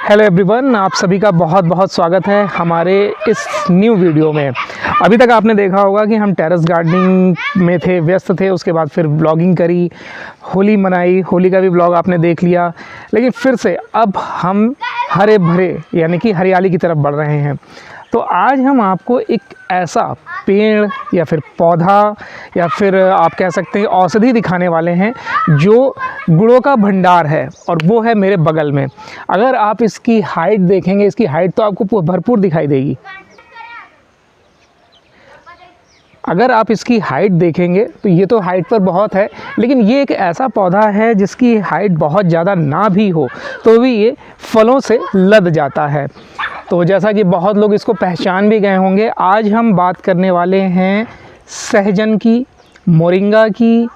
Hello everyone, आप सभी का बहुत बहुत स्वागत है हमारे इस न्यू वीडियो में। अभी तक आपने देखा होगा कि हम टेरेस गार्डनिंग में थे, व्यस्त थे। उसके बाद फिर ब्लॉगिंग करी, होली मनाई, होली का भी ब्लॉग आपने देख लिया। लेकिन फिर से अब हम हरे भरे यानी कि हरियाली की तरफ बढ़ रहे हैं। तो आज हम आपको एक ऐसा पेड़ या फिर पौधा या फिर आप कह सकते हैं औषधि दिखाने वाले हैं जो गुणों का भंडार है, और वो है मेरे बगल में। अगर आप इसकी हाइट देखेंगे, इसकी हाइट तो आपको भरपूर दिखाई देगी। अगर आप इसकी हाइट देखेंगे तो ये तो हाइट पर बहुत है, लेकिन ये एक ऐसा पौधा है जिसकी हाइट बहुत ज़्यादा ना भी हो तो भी ये फलों से लद जाता है। तो जैसा कि बहुत लोग इसको पहचान भी गए होंगे, आज हम बात करने वाले हैं सहजन की, मोरिंगा की,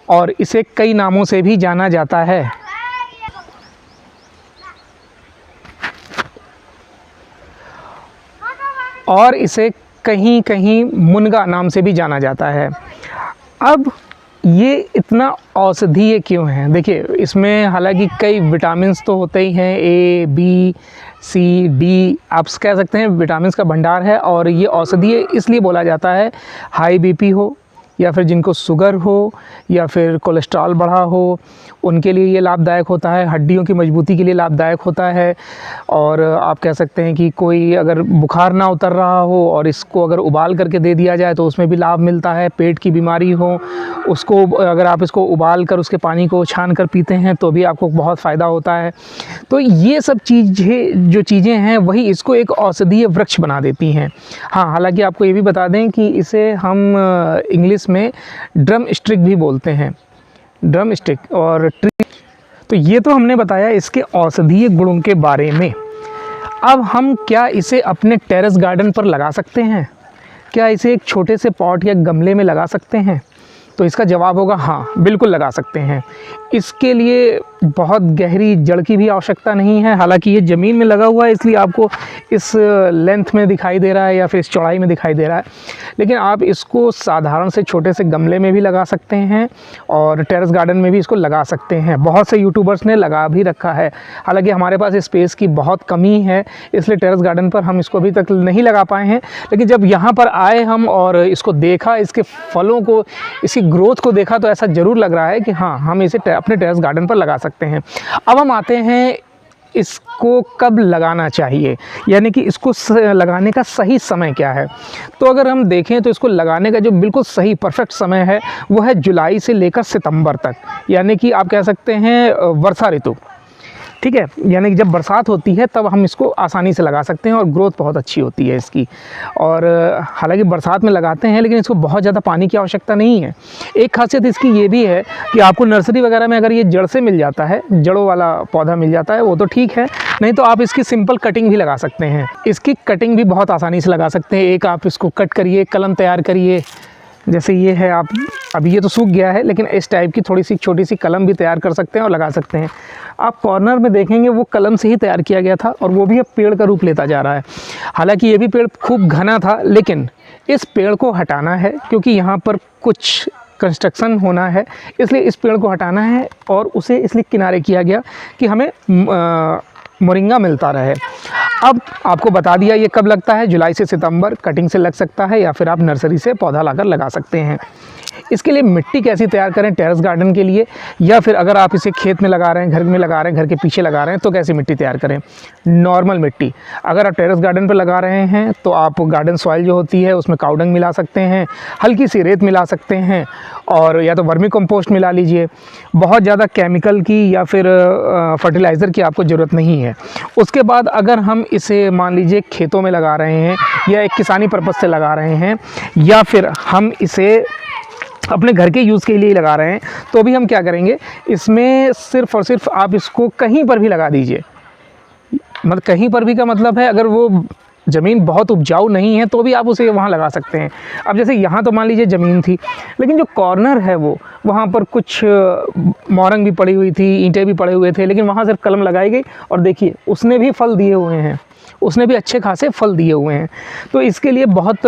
और इसे कई नामों से भी जाना जाता है। और इसे कहीं कहीं मुनगा नाम से भी जाना जाता है। अब ये इतना औषधीय क्यों है? देखिए, इसमें हालांकि कई विटामिन्स तो होते ही हैं, ए बी सी डी, आप कह सकते हैं विटामिन्स का भंडार है। और ये औषधीय इसलिए बोला जाता है, हाई बीपी हो या फिर जिनको शुगर हो या फिर कोलेस्ट्रॉल बढ़ा हो, उनके लिए ये लाभदायक होता है। हड्डियों की मजबूती के लिए लाभदायक होता है। और आप कह सकते हैं कि कोई अगर बुखार ना उतर रहा हो और इसको अगर उबाल करके दे दिया जाए तो उसमें भी लाभ मिलता है। पेट की बीमारी हो, उसको अगर आप इसको उबाल कर उसके पानी को छान कर पीते हैं तो भी आपको बहुत फ़ायदा होता है। तो ये सब चीज़ें हैं, वही इसको एक औषधीय वृक्ष बना देती हैं। हाँ, हालांकि आपको ये भी बता दें कि इसे हम इंग्लिश में ड्रम स्टिक भी बोलते हैं, ड्रम स्टिक और ट्री। तो ये तो हमने बताया इसके औषधीय गुणों के बारे में। अब हम क्या इसे अपने टेरेस गार्डन पर लगा सकते हैं? क्या इसे एक छोटे से पॉट या गमले में लगा सकते हैं? तो इसका जवाब होगा हाँ, बिल्कुल लगा सकते हैं। इसके लिए बहुत गहरी जड़ की भी आवश्यकता नहीं है। हालांकि ये ज़मीन में लगा हुआ है इसलिए आपको इस लेंथ में दिखाई दे रहा है या फिर इस चौड़ाई में दिखाई दे रहा है, लेकिन आप इसको साधारण से छोटे से गमले में भी लगा सकते हैं और टेरेस गार्डन में भी इसको लगा सकते हैं। बहुत से यूट्यूबर्स ने लगा भी रखा है। हालांकि हमारे पास स्पेस की बहुत कमी है, इसलिए टेरेस गार्डन पर हम इसको अभी तक नहीं लगा पाए हैं। लेकिन जब यहाँ पर आए हम और इसको देखा, इसके फलों को, इसकी ग्रोथ को देखा, तो ऐसा ज़रूर लग रहा है कि हाँ, हम इसे अपने टेरेस गार्डन पर लगा सकते हैं। अब हम आते हैं इसको कब लगाना चाहिए, यानी कि इसको लगाने का सही समय क्या है। तो अगर हम देखें तो इसको लगाने का जो बिल्कुल सही परफेक्ट समय है वो है जुलाई से लेकर सितंबर तक, यानी कि आप कह सकते हैं वर्षा ऋतु। ठीक है, यानी कि जब बरसात होती है तब हम इसको आसानी से लगा सकते हैं और ग्रोथ बहुत अच्छी होती है इसकी। और हालांकि बरसात में लगाते हैं, लेकिन इसको बहुत ज़्यादा पानी की आवश्यकता नहीं है। एक खासियत इसकी ये भी है कि आपको नर्सरी वगैरह में अगर ये जड़ से मिल जाता है, जड़ों वाला पौधा मिल जाता है, वो तो ठीक है, नहीं तो आप इसकी सिंपल कटिंग भी लगा सकते हैं। इसकी कटिंग भी बहुत आसानी से लगा सकते हैं। एक आप इसको कट करिए, कलम तैयार करिए, जैसे ये है। आप अभी ये तो सूख गया है, लेकिन इस टाइप की थोड़ी सी छोटी सी कलम भी तैयार कर सकते हैं और लगा सकते हैं। आप कॉर्नर में देखेंगे वो कलम से ही तैयार किया गया था और वो भी अब पेड़ का रूप लेता जा रहा है। हालांकि ये भी पेड़ खूब घना था, लेकिन इस पेड़ को हटाना है क्योंकि यहाँ पर कुछ कंस्ट्रक्शन होना है, इसलिए इस पेड़ को हटाना है और उसे इसलिए किनारे किया गया कि हमें मोरिंगा मिलता रहे। अब आपको बता दिया ये कब लगता है, जुलाई से सितंबर। कटिंग से लग सकता है या फिर आप नर्सरी से पौधा लाकर लगा सकते हैं। इसके लिए मिट्टी कैसी तैयार करें टेरेस गार्डन के लिए, या फिर अगर आप इसे खेत में लगा रहे हैं, घर में लगा रहे हैं, घर के पीछे लगा रहे हैं, तो कैसी मिट्टी तैयार करें? नॉर्मल मिट्टी। अगर आप टेरेस गार्डन पर लगा रहे हैं तो आप गार्डन सॉइल जो होती है उसमें काउडंग मिला सकते हैं, हल्की सी रेत मिला सकते हैं, और या तो वर्मी कंपोस्ट मिला लीजिए। बहुत ज़्यादा केमिकल की या फिर फर्टिलाइज़र की आपको ज़रूरत नहीं है। उसके बाद अगर हम इसे मान लीजिए खेतों में लगा रहे हैं या एक किसानी पर्पज़ से लगा रहे हैं, या फिर हम इसे अपने घर के यूज़ के लिए लगा रहे हैं, तो भी हम क्या करेंगे, इसमें सिर्फ़ और सिर्फ आप इसको कहीं पर भी लगा दीजिए। मतलब कहीं पर भी का मतलब है, अगर वो ज़मीन बहुत उपजाऊ नहीं है तो भी आप उसे वहाँ लगा सकते हैं। अब जैसे यहाँ तो मान लीजिए ज़मीन थी, लेकिन जो कॉर्नर है वो वहाँ पर कुछ मोरंग भी पड़ी हुई थी, ईंटें भी पड़े हुए थे, लेकिन वहाँ सिर्फ कलम लगाई गई और देखिए उसने भी फल दिए हुए हैं, उसने भी अच्छे खासे फल दिए हुए हैं। तो इसके लिए बहुत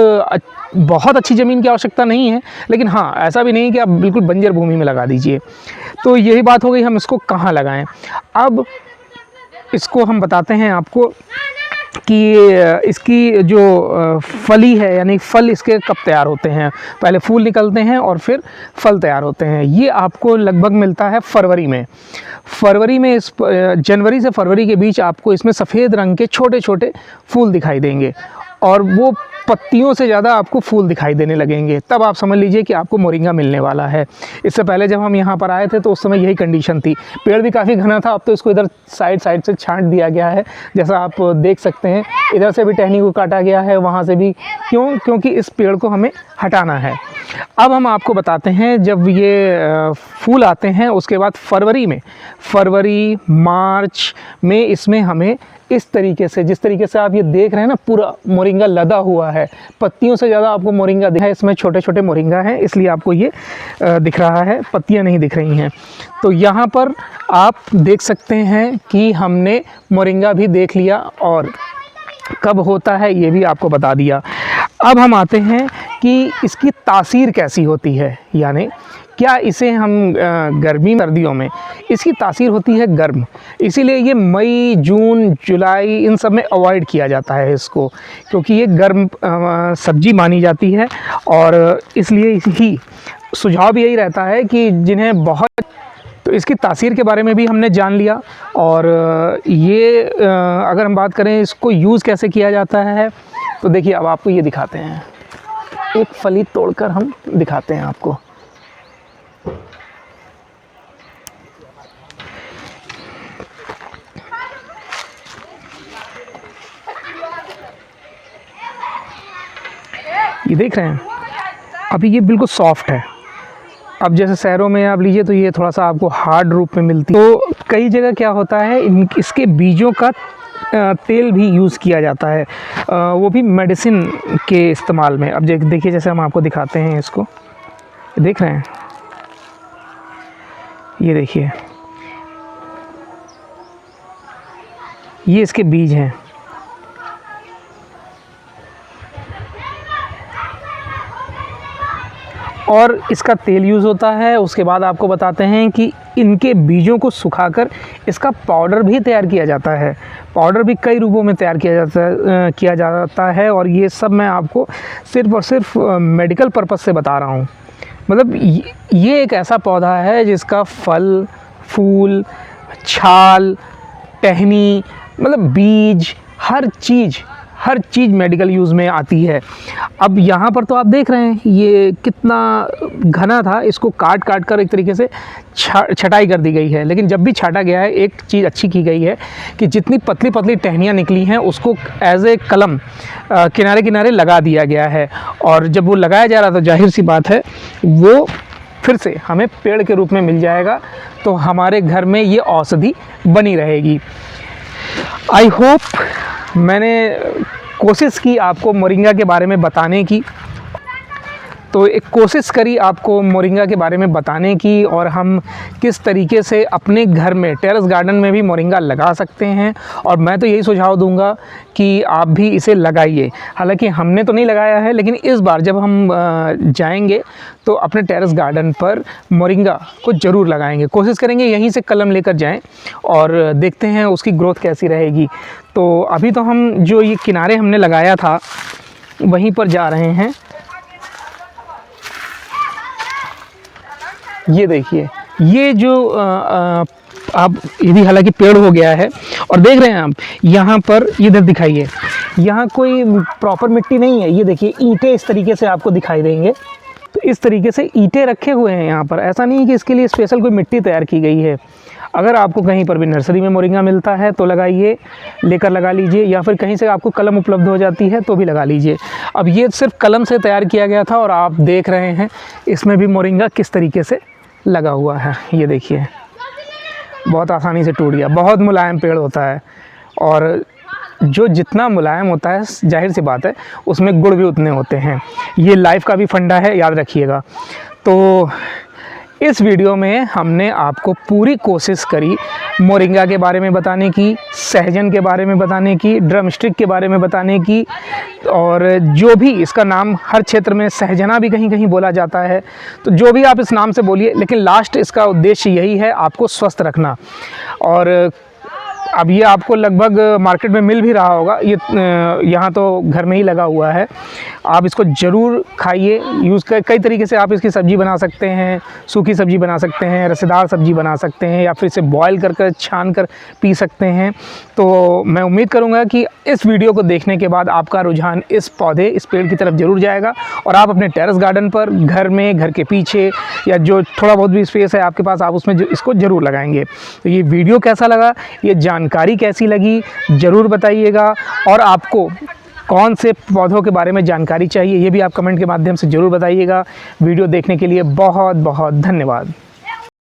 अच्छी ज़मीन की आवश्यकता नहीं है, लेकिन हाँ, ऐसा भी नहीं कि आप बिल्कुल बंजर भूमि में लगा दीजिए। तो यही बात हो गई, हम इसको कहाँ लगाएं। अब इसको हम बताते हैं आपको कि इसकी जो फली है, यानी फल इसके कब तैयार होते हैं। पहले फूल निकलते हैं और फिर फल तैयार होते हैं। ये आपको लगभग मिलता है फरवरी में। इस जनवरी से फरवरी के बीच आपको इसमें सफ़ेद रंग के छोटे छोटे फूल दिखाई देंगे और वो पत्तियों से ज़्यादा आपको फूल दिखाई देने लगेंगे। तब आप समझ लीजिए कि आपको मोरिंगा मिलने वाला है। इससे पहले जब हम यहाँ पर आए थे तो उस समय यही कंडीशन थी। पेड़ भी काफ़ी घना था, अब तो इसको इधर साइड से छांट दिया गया है, जैसा आप देख सकते हैं। इधर से भी टहनी को काटा गया है, वहाँ से भी। क्योंकि इस पेड़ को हमें हटाना है। अब हम आपको बताते हैं, जब ये फूल आते हैं उसके बाद फरवरी मार्च में इसमें हमें इस तरीके से, जिस तरीके से आप ये देख रहे हैं ना, पूरा मोरिंगा लदा हुआ है। पत्तियों से ज़्यादा आपको मोरिंगा दिखा है। इसमें छोटे छोटे मोरिंगा हैं, इसलिए आपको ये दिख रहा है, पत्तियां नहीं दिख रही हैं। तो यहाँ पर आप देख सकते हैं कि हमने मोरिंगा भी देख लिया और कब होता है ये भी आपको बता दिया। अब हम आते हैं कि इसकी तासीर कैसी होती है, यानी क्या इसे हम गर्मी सर्दियों में इसकी तासीर होती है गर्म, इसीलिए ये मई जून जुलाई इन सब में अवॉइड किया जाता है इसको, क्योंकि ये गर्म सब्जी मानी जाती है। और इसलिए ही सुझाव भी यही रहता है कि जिन्हें बहुत, तो इसकी तासीर के बारे में भी हमने जान लिया। और ये अगर हम बात करें इसको यूज़ कैसे किया जाता है, तो देखिए अब आपको ये दिखाते हैं, एक फली तोड़कर हम दिखाते हैं आपको। ये देख रहे हैं, अभी ये बिल्कुल सॉफ्ट है। अब जैसे शहरों में आप लीजिए तो ये थोड़ा सा आपको हार्ड रूप में मिलती है। तो कई जगह क्या होता है, इसके बीजों का तेल भी यूज़ किया जाता है, वो भी मेडिसिन के इस्तेमाल में। अब देखिए, जैसे हम आपको दिखाते हैं इसको, देख रहे हैं, ये देखिए, ये इसके बीज हैं। और इसका तेल यूज़ होता है। उसके बाद आपको बताते हैं कि इनके बीजों को सुखाकर इसका पाउडर भी तैयार किया जाता है। पाउडर भी कई रूपों में तैयार किया जाता है और ये सब मैं आपको सिर्फ़ और सिर्फ मेडिकल पर्पज़ से बता रहा हूँ। मतलब ये एक ऐसा पौधा है जिसका फल, फूल, छाल, टहनी, मतलब बीज, हर चीज़ मेडिकल यूज़ में आती है। अब यहाँ पर तो आप देख रहे हैं ये कितना घना था, इसको काट कर एक तरीके से छटाई कर दी गई है। लेकिन जब भी छाटा गया है, एक चीज़ अच्छी की गई है कि जितनी पतली पतली टहनियाँ निकली हैं उसको एज ए कलम किनारे किनारे लगा दिया गया है। और जब वो लगाया जा रहा था, जाहिर सी बात है वो फिर से हमें पेड़ के रूप में मिल जाएगा, तो हमारे घर में ये औषधि बनी रहेगी। आई होप मैंने कोशिश की आपको मोरिंगा के बारे में बताने की, तो एक कोशिश करी आपको मोरिंगा के बारे में बताने की, और हम किस तरीके से अपने घर में टेरेस गार्डन में भी मोरिंगा लगा सकते हैं। और मैं तो यही सुझाव दूंगा कि आप भी इसे लगाइए। हालांकि हमने तो नहीं लगाया है, लेकिन इस बार जब हम जाएंगे तो अपने टेरेस गार्डन पर मोरिंगा को ज़रूर लगाएंगे। कोशिश करेंगे यहीं से कलम लेकर जाएं और देखते हैं उसकी ग्रोथ कैसी रहेगी। तो अभी तो हम जो ये किनारे हमने लगाया था वहीं पर जा रहे हैं। ये देखिए, ये जो अब ये भी हालांकि पेड़ हो गया है, और देख रहे हैं आप यहाँ पर, इधर दिखाइए, यहाँ कोई प्रॉपर मिट्टी नहीं है। ये देखिए ईंटें इस तरीके से आपको दिखाई देंगे। तो इस तरीके से ईंटें रखे हुए हैं यहाँ पर। ऐसा नहीं है कि इसके लिए स्पेशल कोई मिट्टी तैयार की गई है। अगर आपको कहीं पर भी नर्सरी में मोरिंगा मिलता है तो लगाइए, लेकर लगा लीजिए, या फिर कहीं से आपको कलम उपलब्ध हो जाती है तो भी लगा लीजिए। अब ये सिर्फ कलम से तैयार किया गया था और आप देख रहे हैं इसमें भी मोरिंगा किस तरीके से लगा हुआ है। ये देखिए, बहुत आसानी से टूट गया। बहुत मुलायम पेड़ होता है, और जो जितना मुलायम होता है, जाहिर सी बात है उसमें गुण भी उतने होते हैं। ये लाइफ का भी फंडा है, याद रखिएगा। तो इस वीडियो में हमने आपको पूरी कोशिश करी मोरिंगा के बारे में बताने की, सहजन के बारे में बताने की, ड्रम स्टिक के बारे में बताने की, और जो भी इसका नाम हर क्षेत्र में सहजना भी कहीं कहीं बोला जाता है। तो जो भी आप इस नाम से बोलिए, लेकिन लास्ट इसका उद्देश्य यही है, आपको स्वस्थ रखना। और अब ये आपको लगभग मार्केट में मिल भी रहा होगा, ये यहाँ तो घर में ही लगा हुआ है। आप इसको ज़रूर खाइए, यूज़ कई तरीके से आप इसकी सब्ज़ी बना सकते हैं, सूखी सब्ज़ी बना सकते हैं, रसेदार सब्ज़ी बना सकते हैं, या फिर इसे बॉयल कर छान कर पी सकते हैं। तो मैं उम्मीद करूँगा कि इस वीडियो को देखने के बाद आपका रुझान इस पौधे, इस पेड़ की तरफ ज़रूर जाएगा और आप अपने टेरेस गार्डन पर, घर में, घर के पीछे, या जो थोड़ा बहुत भी स्पेस है आपके पास, आप उसमें इसको ज़रूर लगाएंगे। तो ये वीडियो कैसा लगा, ये जानकारी कैसी लगी, ज़रूर बताइएगा। और आपको कौन से पौधों के बारे में जानकारी चाहिए, ये भी आप कमेंट के माध्यम से ज़रूर बताइएगा। वीडियो देखने के लिए बहुत बहुत धन्यवाद।